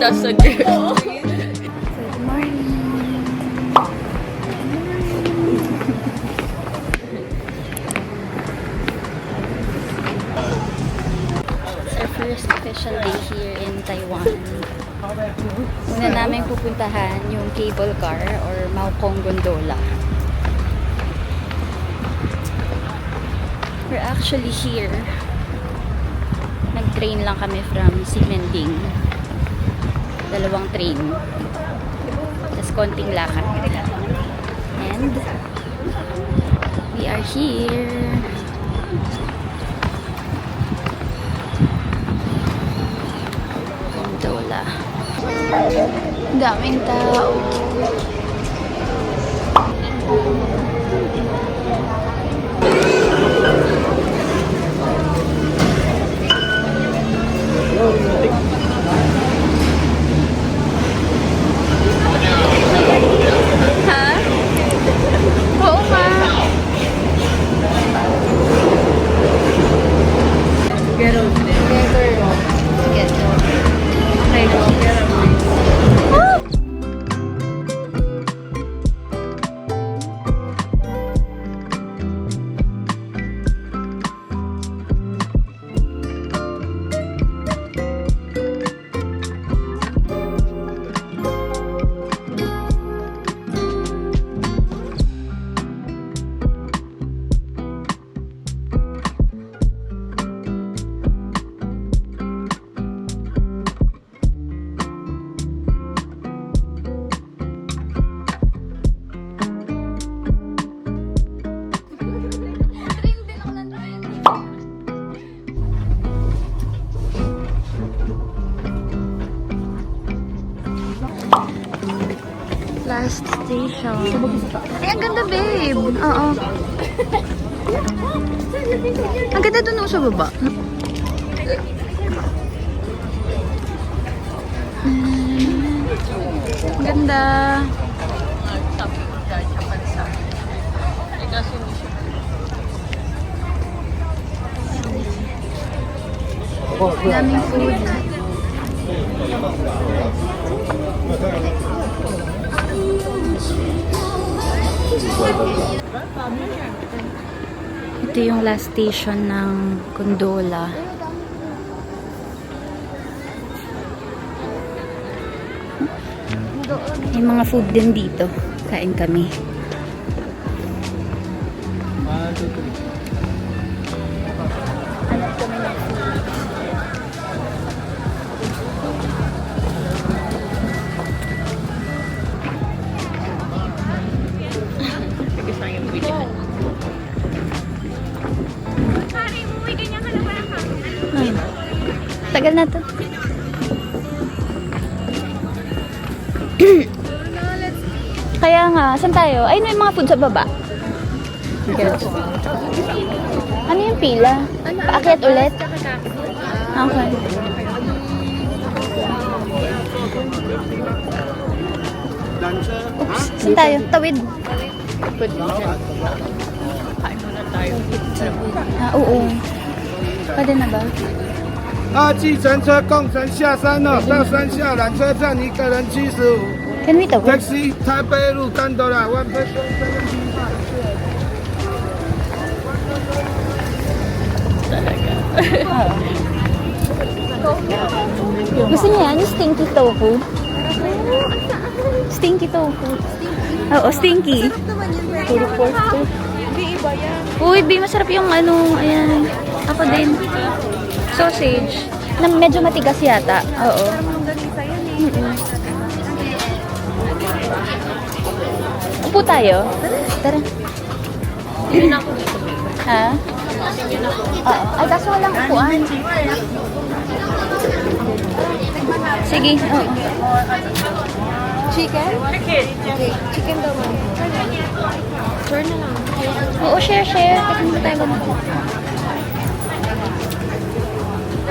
That's a girl. Good morning. It's our first official day here in Taiwan. Una namin pupuntahan yung cable car or Maokong Gondola. We're actually here. Nag-train lang kami from Ximending. 2 train. Tapos konting lakad. And we are here. Gondola. Daming tao. Ha? Oo nga. Ghetto. Ghetto. Okay, go. Last station. Ay, ang ganda, babe. Oo. Ang ganda dun sa baba. Ang ganda. Daming food. Ito yung last station ng gondola. May mga food din dito. Kain kami. Tagal na to. Kaya nga, saan tayo? Ay, may mga food sa baba. Ano yung pila? Paakyat ulit? Okay. Oops, saan tayo? Tawid. Oo. Pwede na ba? 计程车共乘下山了，到山下缆车站1个人75。 Can we tawid? Taxi 台北路干多啦，1 person 75. Gusto niya yan? Yung stinky tofu? Stinky tofu. Oo, stinky. Puro pork to. Uy, B, masarap yung ano, ayan. Ako din. Sausage. Na medyo matigas yata. Oo. Upo tayo. Tara. Ha? Oo. Ay, kaso walang upuan. Sige. Oo. Chicken? Okay. Chicken daw. Share na lang. Oo, share. Tignan mo tayo ganito.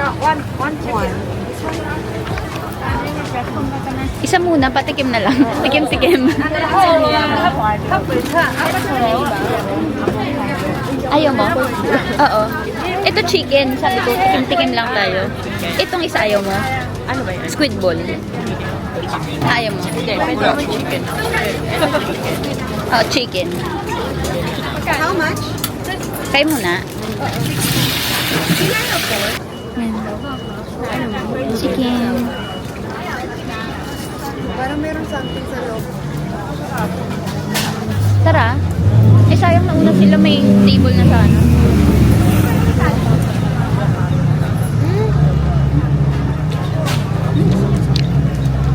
One. Isa muna, patikim na lang. Tikim-tikim. Ayaw mo? Oo. Ito chicken. Sabi ko, tikim-tikim lang tayo. Itong isa ayaw mo. Ano ba yan? Squid ball. Ayaw mo. Hindi, pwede naman chicken. Oh, chicken. How much? Try mo na. Chicken. Parang meron something sa loob. Tara. Eh, sayang na una sila may table na sana.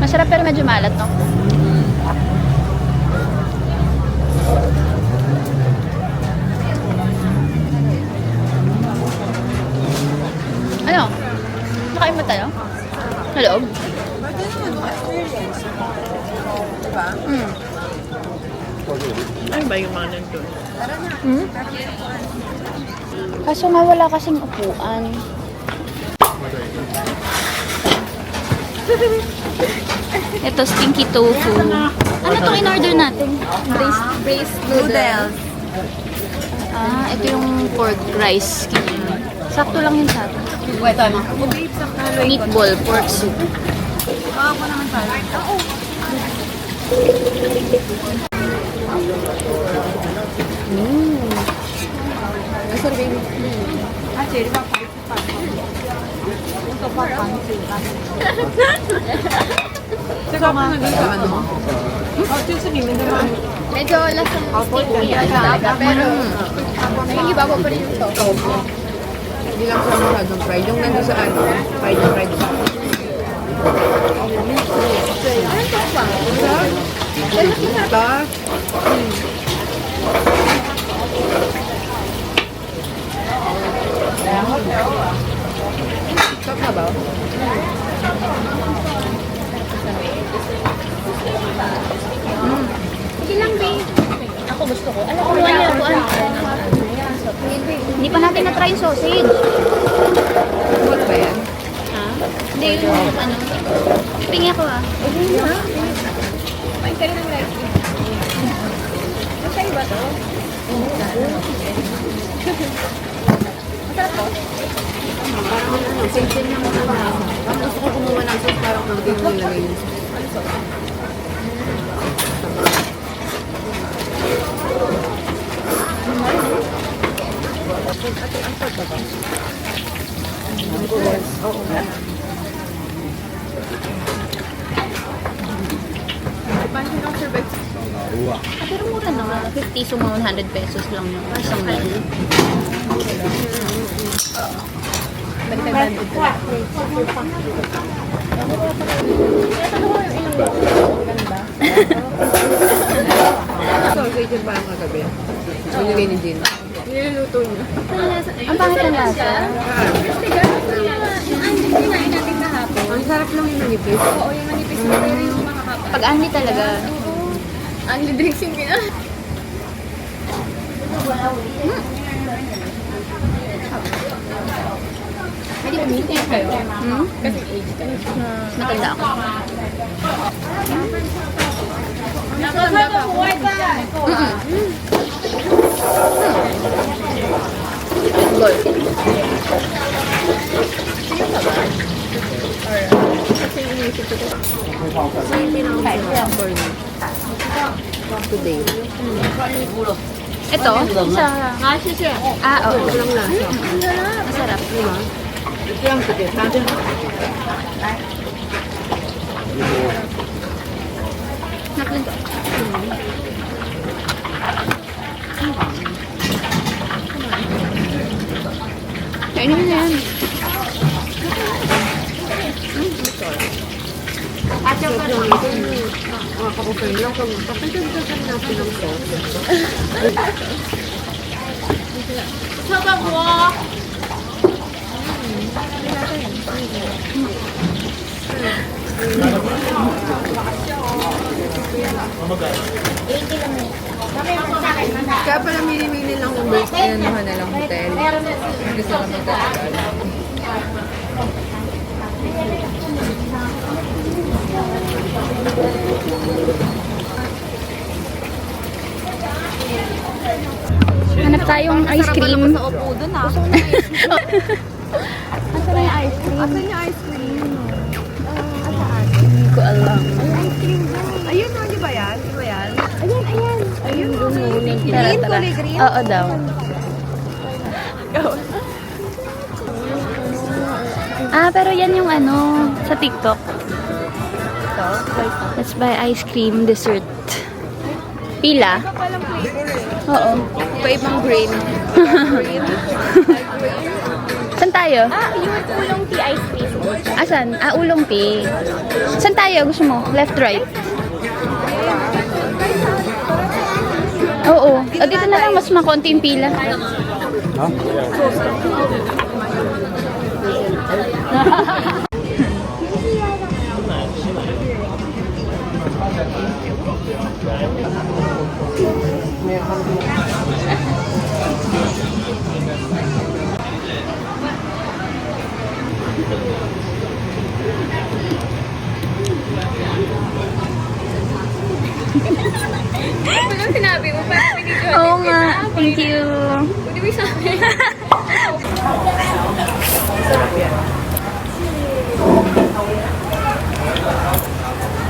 Masarap pero medyo malat, no? Ano? Nakain mo tayo? Sa loob? Pwede naman experience. Diba? Ano ba yung mga nandun? Hmm? Kaso nga wala kasing upuan. Ito, stinky tofu. Ano itong in-order natin? Braised noodles. Ah, ito yung pork rice. Sakto lang yun sa atin. Ito ano? Meatball, pork soup. Ako naman tayo. Oo. Masarap yung Medyo lasang sticky yan talaga, pero yung iba pa rin yung tofu. Hindi lang siya masyadong fried. Yung nandun sa ano, fried na fried siya. Ito. Stop na ba? Sige lang, babe. Ako gusto ko. Alam ko, wala ako. Hindi pa natin na-try yung sausage. What ba yan? Ha? Hindi yung ano. Pingi ako ah. Pain ka rin ng rice. Masaya ba to? Masarap to? Parang ano, same-same lang ako na. Parang gusto ko kumuha ng sauce, parang konti yung nilagay yung sauce. Ano sauce? Oo nga. Paano na-survive? Pero mura naman. 50 so mga 100 pesos lang yung isang meal. Balik-balik ko. Sausage yung parang kagabi. Binigay ni Jin. Niluluto niya. Ang pangit ng lasa. Ang sarap lang yung manipis. Oo, yung manipis na pero yung makakapa. Pag anli talaga. Anli drinks yung kina. Hindi ba meeting kayo? Kasi age kayo. Matanda ako. Nakatanda pa ako. Gold. Kasi iniisip ko. Kasi hindi na ako for me. Today. Ito? Sa... Ah, oo. Walang lasa. Masarap. Diba? Ito yung ticket. Natin. Naklin ko. Kainin mo na yan. Sarap lang ito. Mga kapapay lang. Kapagod ka natin ng sauce. Kaya pala mili-mili lang kung birthday na naman na lang hotel. Hindi sila magkakagal. Hanap tayong ice cream. Sa upo dun ha. Asan na yung ice cream? Asan yung ice cream? Hindi ko alam. Ice cream dyan. Ayun, di ba yan? Di ba yan? Ayan. Ayun, Tara, tara. kulay green. Oo daw. Pero yan yung ano, sa TikTok. Ito. Let's buy ice cream dessert. Pila? Palang flavor eh. Oo. Iba-ibang green. Saan tayo? Yung ulong tea ice cream. Asan? Ulong tea. Saan tayo? Gusto mo? Left, right? Oo. O, dito na lang. Mas makonti yung pila. Ano sinabi mo? Parang pinidyo. Oo nga. Thank you. Hindi mo sabi.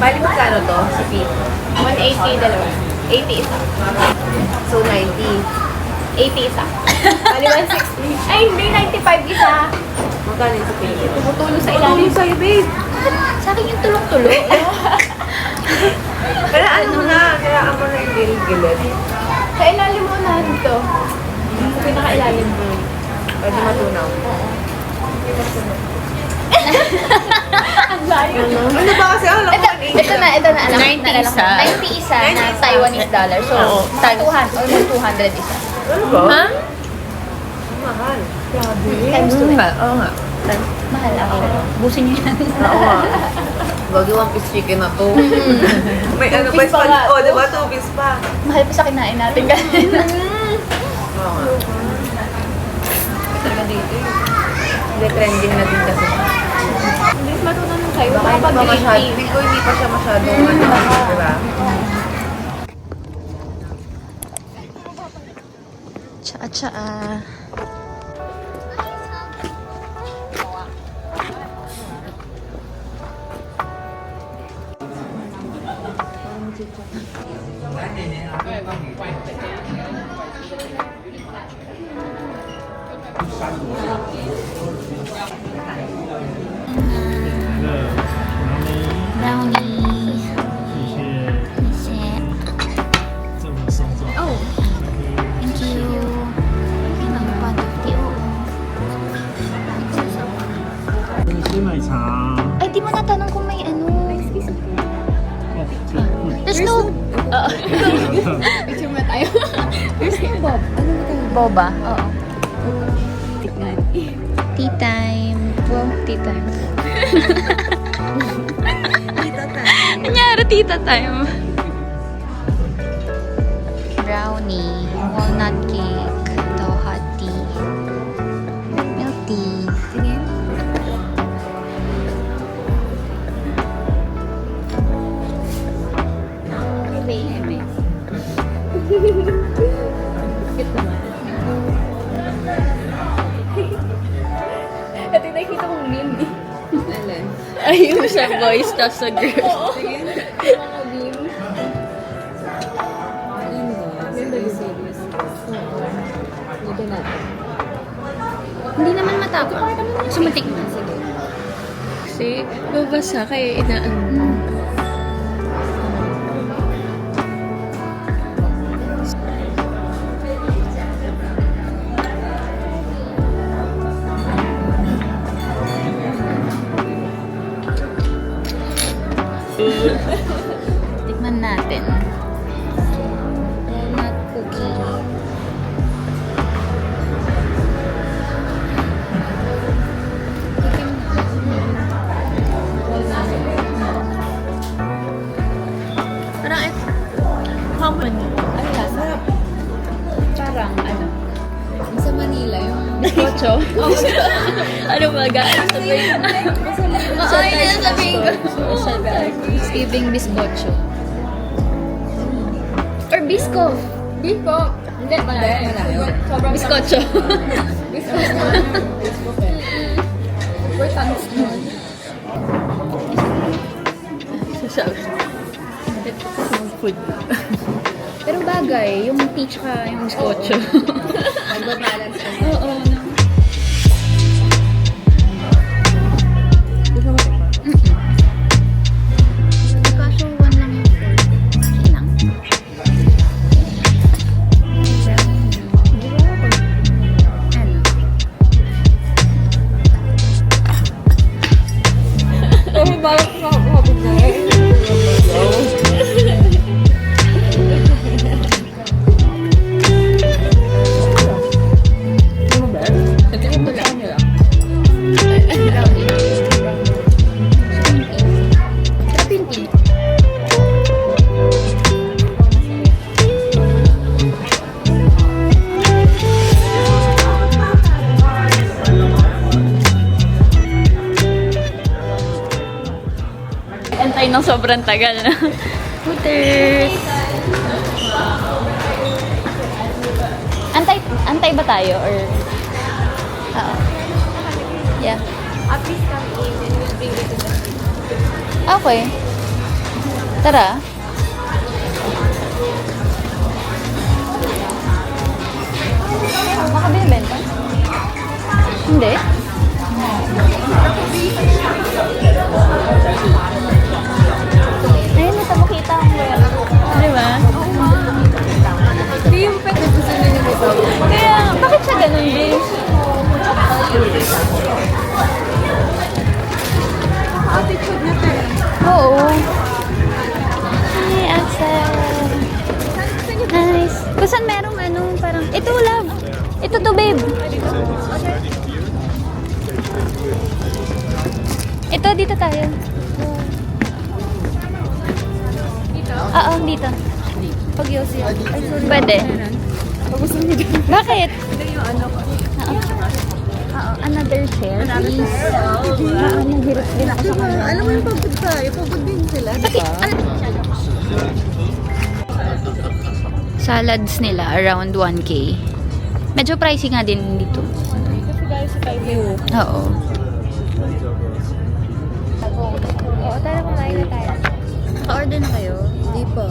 Bali magkano to sa fee? 180 dalawa. 80 isa. So 90. 80 isa. Bali 160. Ay, hindi. 95 isa. Magkano yung sa fee? Tumutulong sa ilalim. Tumutulong sa'yo, babe. Sa akin yung tulong-tulo. Pero ano na, kaya ako na yung gilid. Sa ilalim mo na dito. Sa pinaka-ilalim mo. Pwede matunaw. Oo. Ang layo. Ano ba kasi? Alam ko Ito na. Alam, 90 isa. 90 isa na Taiwanese dollar. So, 200 isa. Ano ba? Ha? Mahal. Grabe. Times 2. Oo nga. Mahal ako. Busin niyo yan. Oo nga. Gagi one piece chicken na to. May ano pa piece pa nga. Oh, diba? 2 piece pa. Mahal pa sa kinain natin kanina. Oo nga. Talaga dito eh. Hindi, trending na din kasi. Hindi matutunan kayo. Baka hindi pa masyado. Hindi ko hindi pa siya masyadong ano. Diba? Tsaa. Brownie. 谢谢。Oh, thank you. Ibang quantity, oo. 你吃奶茶。 Ay, di mo natanong kung may ano. 哦， There's no... Picture mo tayo. Where's yung Bob? Ano mo tayo? Boba? Oo. Tea time. Wow, tea time. Tita tayo. Nangyari, tita time. Brownie, walnut cake, ito hot tea, milk tea. Sige. Hebe. Bakit naman? At nakikita kong meme eh. Alin? Ayun sa boys, tapos sa girls. Oo. Sige. Yung mga meme. Ganda yung series. Ganda natin. Hindi naman matapang. Sumatik na. Sige. Kasi babasa kaya inaan. Tikman natin. Walnut cookie. Parang common. Ano lasa? Parang ano? Sa Manila yung... Ocho? Ano ba? Gaano sabihin? Oo, yun ang sabihin ko. Steaming biscocho. Or bisco. Biko. Hindi, malayo. Sobrang Biskotso. importance nun. Food. Pero bagay, yung peach ka, yung biskotso. Nagbabalance ka. Oo, no. Kaso, one lang yung food. Okay lang. Ano? Pero bakit habog na Antay ng sobrang tagal na. Hooters! Antay ba tayo? Or... Oo. Yeah. Please come in and we'll bring you to the Okay. Tara. Baka binibenta? Hindi. Ayun, ito makita ang di ba? Hindi yung pet na gusto niyo nito. Kaya, bakit siya ganun din? Attitude na tayo. Oo. Hi, Axel. Nice. Kung saan merong ano, parang, ito love. Ito to, babe. Ito, dito tayo. Oo, dito. Pag-yosi. Pwede. Bakit? Oo, another chair, please. Naghirap din ako sa kanila. Alam mo yung pagod tayo. Pagod din sila. Salads nila, around 1K. Medyo pricey nga din dito. Kasi guys, si Kyle. Oo. Oo, tara kumain na tayo. Naka-order na kayo? Hindi pa.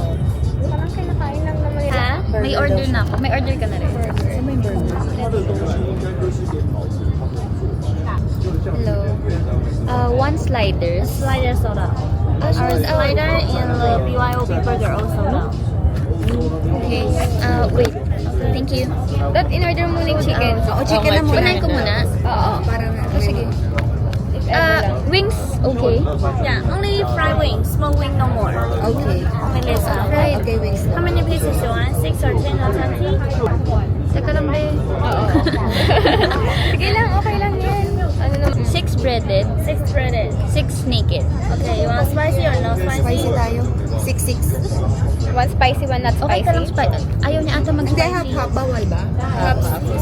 Parang kinakain lang naman nila. Ha? May order na ako. May order ka na rin. Ano may burger? Hello. One slider. Slider soda. Our slider and the BYOB burger also now. Okay. Wait. Thank you. Dad, in-order mo yung chicken. Oo, chicken na muna. Unahin ko muna. Oo, parang sige. Wings, okay. Yeah, only fried wings. Small wing no more. Okay. Okay, let's go. Okay, wings. How many pieces do you want? 6 or 10 or 20? Teka lang, be. Sige lang, okay lang yan. Ano naman? 6 breaded, 6 breaded. 6 naked. Okay, you want spicy or no spicy? Spicy tayo. 6-6. One spicy, one not Okay ka lang spicy. Ayaw niya ata Hindi, mag-spicy. half bawal ba?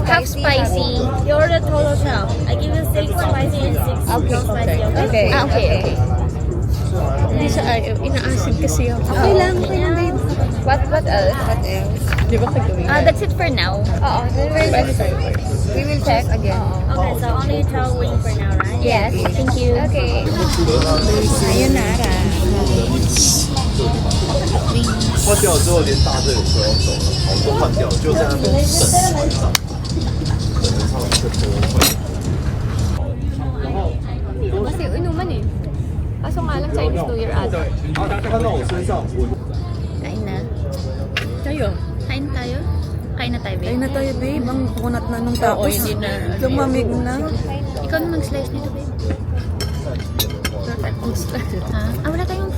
Half spicy. You order total 12. I give you 6 spicy and 6 no spicy, okay? Okay. Okay. Hindi siya ayaw. Inaasid kasi ako. Okay lang, babe. What else? What else? Di ba kagawin? That's it for now. Oo, we will check again. Okay, so only 12 wings for now, right? Yes, thank you. Okay. Sayonara. 换掉之后，连大队有时候走了，我们都换掉，就在那边等船长，等人上这车会。 Kasi inuman eh. Kaso nga lang Chinese New Year ata. 看到我身上，我 Kain na. Tayo. Kain tayo? Kain na tayo, babe. Ayun na tayo, babe. Ang kunat na nung tapos. hindi na. Lumamig na. Ikaw na mag-slice nito, babe. Ha? Wala tayong,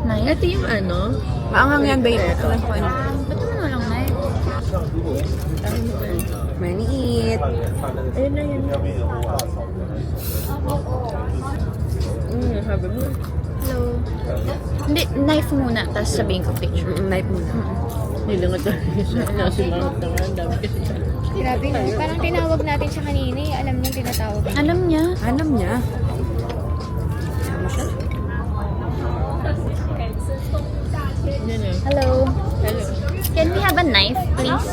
knife? Ito yung ano? Maangang yan, babe. Ba't naman walang knife? Maniit. Ayun na yun. Sabi mo. Hello. Hindi, knife muna, tapos sabihin ko picture. Knife muna. Hindi lang ito. Nasimangot naman. Ang dami kasi. Grabe no. Parang tinawag natin siya kanina eh. Alam niya tinatawag. Alam niya. Alam niya. Hello. Hello. Can we have a knife, please?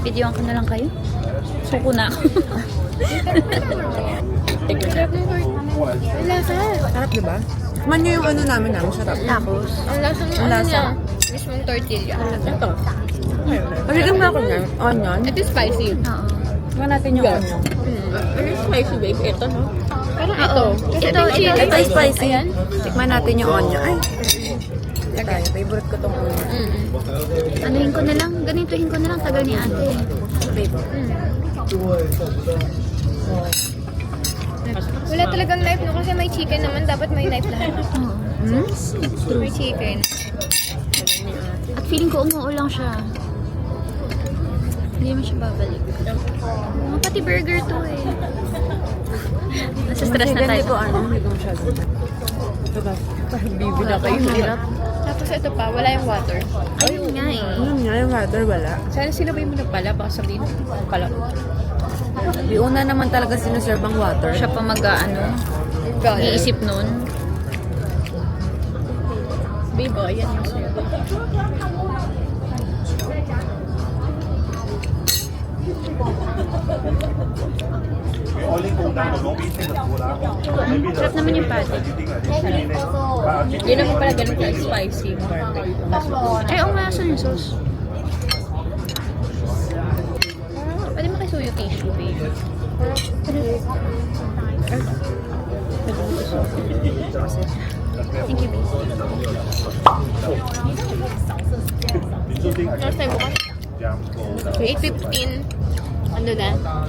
Videoan ko na lang kayo. Suko na ako. Sarap, di ba? Man nyo yung ano namin masarap. Tapos, Ang lasa ng Ang ano lasa. niya. Mismong tortilla. Ito. Kasi kami ako niyan, onion. Ito spicy. oo. Tingnan natin yung onion. Ano spicy, babe? Ito, no? Parang ito. Ito, chili. Ito ay spicy. Ayan. Tikman natin yung onion. Ay! Ito tayo. Favorite ko tong onion. Anuhin ko na lang. Ganituhin ko na lang. Tagal ni ate. Favorite. Wala talagang knife, no? Kasi may chicken naman. Dapat may knife lahat. Oo. May chicken. At feeling ko umuulang siya. Hindi mo siya babalik. Pati burger to eh. Nasa stress na Hindi tayo. ko hindi ko masyado. Ito ba? Parang bibi na kayo. Ang hirap. Tapos ito pa, wala yung water. Ayun nga eh. Ano nga, yung water wala. Sana sila ba yung nagpala? Baka sabihin pala. Di una naman talaga sinuserve ang water. Siya pa mag-ano. Iisip nun. Babe, oh, ayan yung sa'yo. Sarap naman yung patty. Hindi naman pala ganun ka-spicy yung barbecue. Ay, oo nga, saan yung sauce? Pwede makisuyo tissue, babe. Thank you, babe. Last time bukas. 8:15. Ano na?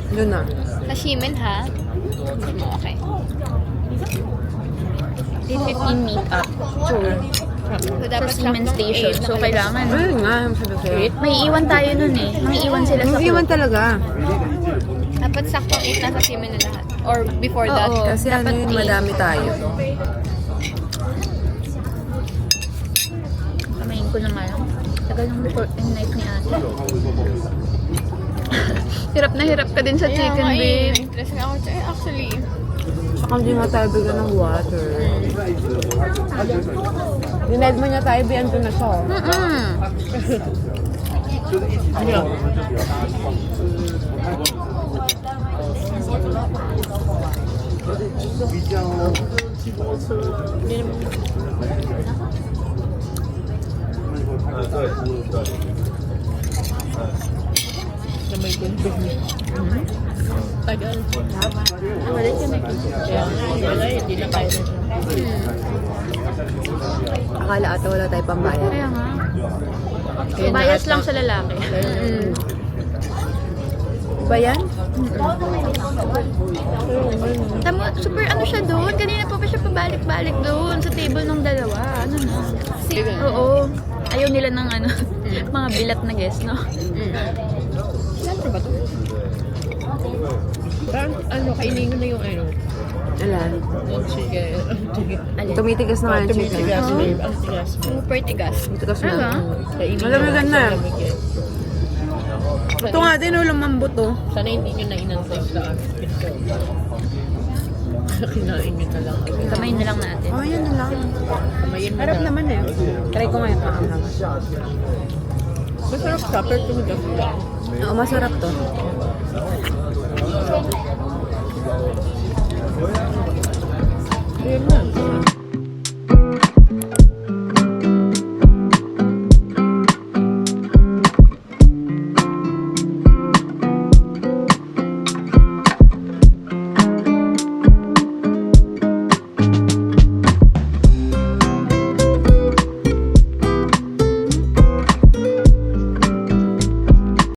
Doon na. Sashimen, ha? Okay. 8:15 meet up. So, Sa dapat Siemens saktong Station. 8 na So, kayo. kailangan. Ayun nga, yung sabi sa'yo. May iwan tayo nun eh. May iwan sila sa Yung iwan talaga. Dapat saktong 8 nasa Simen na lahat. Or before that. Oo. Kasi ano Dapat yun, eight. madami tayo. Kamayin ko na nga lang. Tagal ng pork and knife ni ate. Hirap na hirap ka din sa chicken, babe. Interest nga ako. Actually, Saka hindi nga tayo bigyan ng water. Denied mo niya tayo, biyan ko na siya. Oh. tagal. Wala siya may Kaya wala, hindi na tayo. Akala ata wala tayo pambayad. Kaya nga. Bias lang sa lalaki. Ba yan? Tama, super ano siya doon. Kanina pa siya pabalik-balik doon sa table ng dalawa. Ano na? Oo. Ayaw nila ng ano, mga bilat na guest, no? Saan ba ito? Parang ano, kainin ko na yung ano. Alam. Yung chicken. Tumitigas na nga yung chicken. Tumitigas, babe. Ang tigas. Super tigas. Tumitigas Ano? na. Kainin Malamigan na. Malamig. Ito nga din, lumambot to. Sana hindi nyo na inantay sa akin. Kinain nyo na lang. Kamayin na lang natin. Oh, yan na lang. Kamayin mo Harap na. naman eh. Try ko ngayon maanghang. Masarap sa pero tumigas lang. Oo, masarap to. Ayun na.